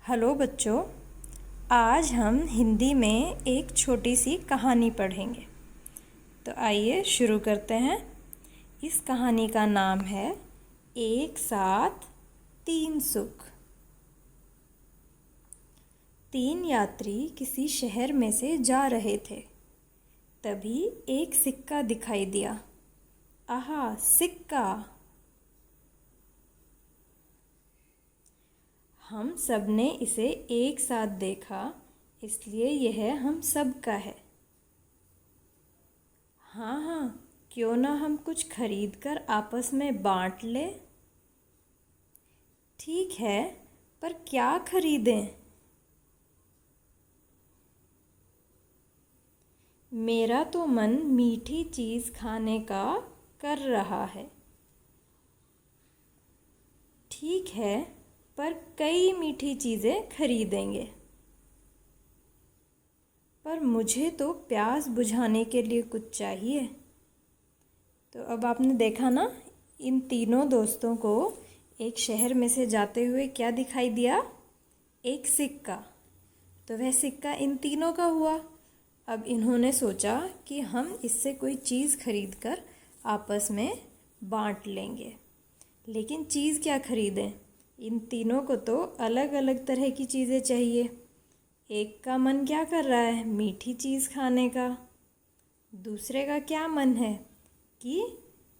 Hello बच्चों, आज हम हिंदी में एक छोटी सी कहानी पढ़ेंगे। तो आइए शुरू करते हैं। इस कहानी का नाम है एक साथ तीन सुख। तीन यात्री किसी शहर में से जा रहे थे। तभी एक सिक्का दिखाई दिया। आहा, सिक्का! हम सब ने इसे एक साथ देखा, इसलिए यह हम सब का है। हाँ, क्यों ना हम कुछ खरीद कर आपस में बांट लें। ठीक है, पर क्या खरीदें? मेरा तो मन मीठी चीज़ खाने का कर रहा है। ठीक है, पर कई मीठी चीज़ें खरीदेंगे। पर मुझे तो प्यास बुझाने के लिए कुछ चाहिए। तो अब आपने देखा ना, इन तीनों दोस्तों को एक शहर में से जाते हुए क्या दिखाई दिया? एक सिक्का। तो वह सिक्का इन तीनों का हुआ। अब इन्होंने सोचा कि हम इससे कोई चीज़ खरीद कर आपस में बांट लेंगे। लेकिन चीज़ क्या खरीदें? इन तीनों को तो अलग अलग तरह की चीज़ें चाहिए। एक का मन क्या कर रहा है? मीठी चीज़ खाने का। दूसरे का क्या मन है कि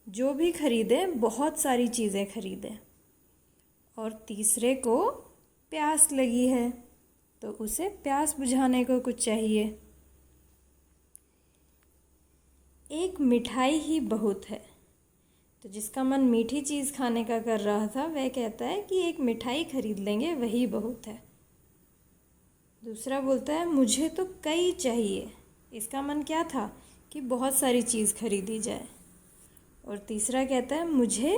जो भी खरीदें बहुत सारी चीज़ें खरीदें। और तीसरे को प्यास लगी है, तो उसे प्यास बुझाने को कुछ चाहिए। एक मिठाई ही बहुत है। तो जिसका मन मीठी चीज़ खाने का कर रहा था, वह कहता है कि एक मिठाई खरीद लेंगे, वही बहुत है। दूसरा बोलता है मुझे तो कई चाहिए। इसका मन क्या था कि बहुत सारी चीज़ खरीदी जाए। और तीसरा कहता है मुझे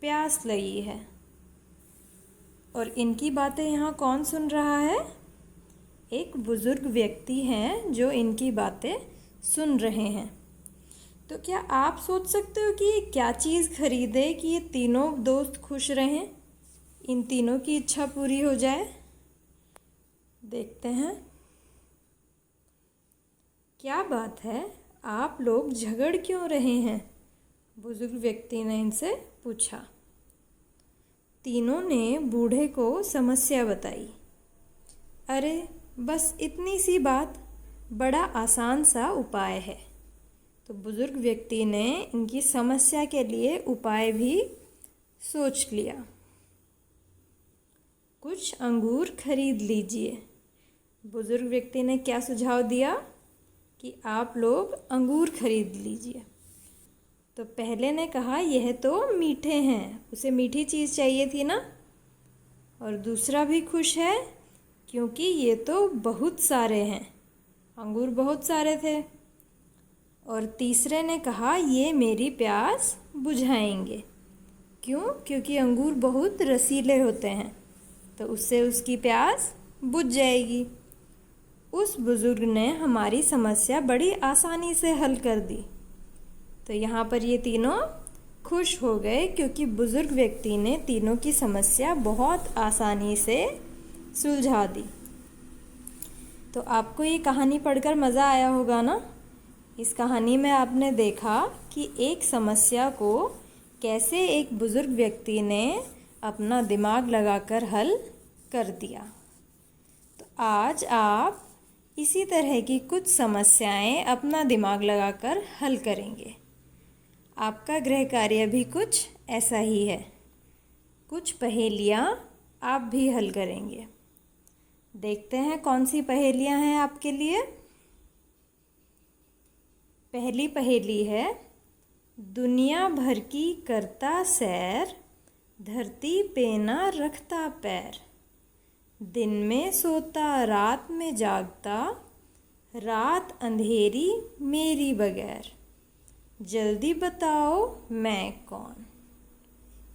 प्यास लगी है। और इनकी बातें यहाँ कौन सुन रहा है? एक बुज़ुर्ग व्यक्ति हैं जो इनकी बातें सुन रहे हैं। तो क्या आप सोच सकते हो कि ये क्या चीज़ खरीदे कि ये तीनों दोस्त खुश रहें, इन तीनों की इच्छा पूरी हो जाए? देखते हैं। क्या बात है, आप लोग झगड़ क्यों रहे हैं? बुजुर्ग व्यक्ति ने इनसे पूछा। तीनों ने बूढ़े को समस्या बताई। अरे बस इतनी सी बात, बड़ा आसान सा उपाय है। तो बुजुर्ग व्यक्ति ने इनकी समस्या के लिए उपाय भी सोच लिया। कुछ अंगूर खरीद लीजिए। बुजुर्ग व्यक्ति ने क्या सुझाव दिया कि आप लोग अंगूर खरीद लीजिए। तो पहले ने कहा यह तो मीठे हैं, उसे मीठी चीज़ चाहिए थी ना। और दूसरा भी खुश है क्योंकि ये तो बहुत सारे हैं, अंगूर बहुत सारे थे। और तीसरे ने कहा ये मेरी प्यास बुझाएंगे। क्यों? क्योंकि अंगूर बहुत रसीले होते हैं, तो उससे उसकी प्यास बुझ जाएगी। उस बुज़ुर्ग ने हमारी समस्या बड़ी आसानी से हल कर दी। तो यहाँ पर ये तीनों खुश हो गए क्योंकि बुज़ुर्ग व्यक्ति ने तीनों की समस्या बहुत आसानी से सुलझा दी। तो आपको ये कहानी पढ़कर मज़ा आया होगा ना। इस कहानी में आपने देखा कि एक समस्या को कैसे एक बुज़ुर्ग व्यक्ति ने अपना दिमाग लगाकर हल कर दिया। तो आज आप इसी तरह की कुछ समस्याएं अपना दिमाग लगाकर हल करेंगे। आपका गृह कार्य भी कुछ ऐसा ही है। कुछ पहेलियां आप भी हल करेंगे। देखते हैं कौन सी पहेलियां हैं आपके लिए। पहली पहेली है, दुनिया भर की करता सैर, धरती पे ना रखता पैर, दिन में सोता रात में जागता, रात अंधेरी मेरी बगैर, जल्दी बताओ मैं कौन।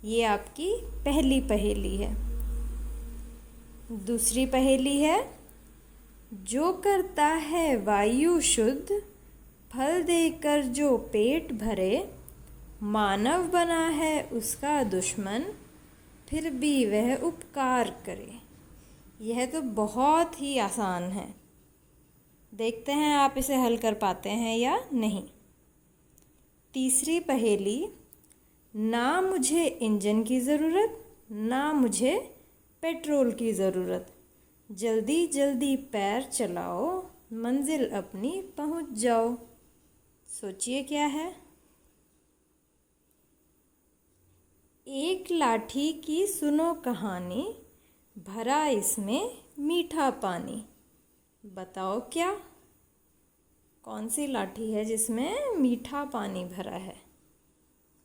ये आपकी पहली पहेली है। दूसरी पहेली है, जो करता है वायु शुद्ध, फल देकर जो पेट भरे, मानव बना है उसका दुश्मन, फिर भी वह उपकार करे। यह तो बहुत ही आसान है। देखते हैं आप इसे हल कर पाते हैं या नहीं। तीसरी पहेली, ना मुझे इंजन की ज़रूरत, ना मुझे पेट्रोल की ज़रूरत, जल्दी जल्दी पैर चलाओ, मंजिल अपनी पहुंच जाओ। सोचिए क्या है। एक लाठी की सुनो कहानी, भरा इसमें मीठा पानी। बताओ क्या? कौन सी लाठी है जिसमें मीठा पानी भरा है?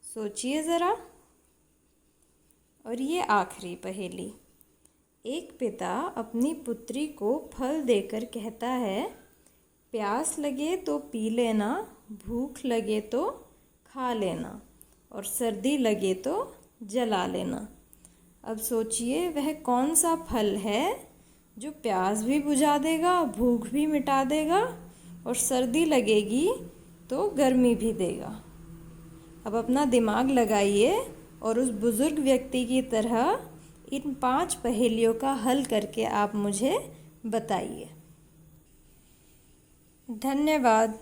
सोचिए ज़रा। और ये आखिरी पहेली, एक पिता अपनी पुत्री को फल देकर कहता है, प्यास लगे तो पी लेना, भूख लगे तो खा लेना, और सर्दी लगे तो जला लेना। अब सोचिए वह कौन सा फल है जो प्यास भी बुझा देगा, भूख भी मिटा देगा, और सर्दी लगेगी तो गर्मी भी देगा। अब अपना दिमाग लगाइए और उस बुज़ुर्ग व्यक्ति की तरह इन 5 पहेलियों का हल करके आप मुझे बताइए। धन्यवाद।